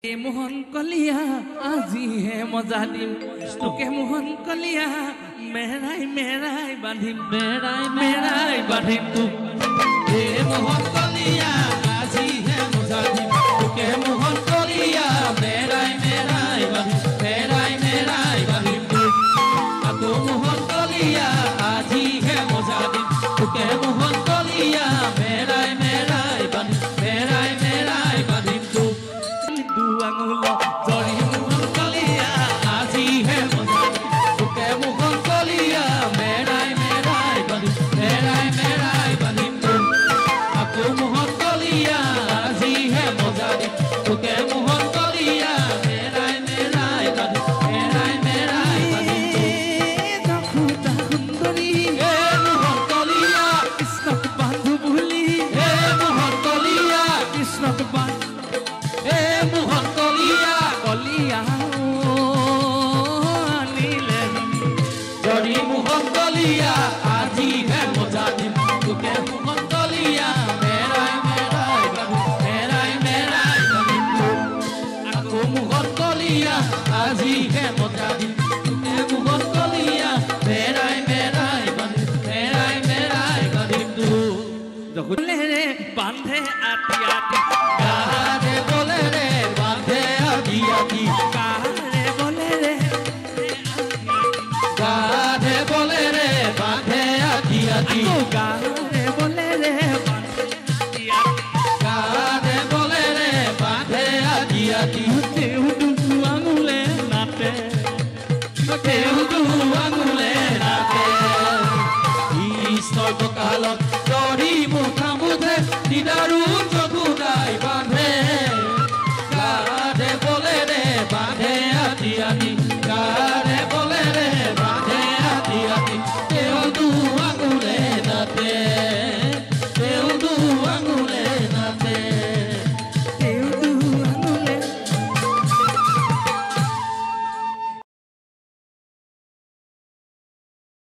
মোহন কলিয়া আজিহে মজা দিম তোকে মোহন কলিয়া মেৰাই মেৰাই বান্ধিম মেৰাই মেৰাই বান্ধিম তোক হে মোহন কলিয়া আজিহে মজা দিম তোকে মোহন কলিয়া মেৰাই মেৰাই বান্ধিম মেৰাই মেৰাই বান্ধিম তোক আকৌ মোহন কলিয়া আজিহে মজা দিম তোকে মোহন কলিয়া মেৰাই মেৰাই বান্ধিম মেৰাই মেৰাই বান্ধিম তোক আঙুল জৰি মোহন কলিয়া আজিহে মজা তোকে মোহন কলিয়া মেৰাই মেৰাই বান্ধিম মেৰাই মেৰাই বান্ধিম তোক আকৌ মোহন কলিয়া আজিহে মজা দিম তোকে মোহন কলিয়া মেৰাই মেৰাই বান্ধিম মেৰাই মেৰাই বান্ধিম তোক সুন্দৰী হে মোহন কলিয়া কৃষ্ণক বান্ধু বুলি হে মোহন কলিয়া কৃষ্ণক বান্ধু হে মোহন কলিয়া কলিয়া আনিলে জৰি মোহন কলিয়া আজিহে মজা দিম তোকে মোহন কলিয়া মেৰাই মেৰাই বান্ধিম মেৰাই মেৰাই বান্ধিম আকৌ মোহন কলিয়া আজিহে মজা দিম তোকে মোহন কলিয়া মেৰাই মেৰাই বান্ধিম মেৰাই মেৰাই বান্ধিম জখুলেৰে বান্ধে আতি আতি গাৰে বলে ৰে বান্ধে আতি আতি গাৰে বলে ৰে গাৰে বলে ৰে বান্ধে আতি আতি গাৰে বলে ৰে বান্ধে আতি আতি গাৰে বলে ৰে বান্ধে আতি আতি তেউদু আঙুলে নাতে তেউদু আঙুলে নাতে কৃষ্ণৰ কঁকালত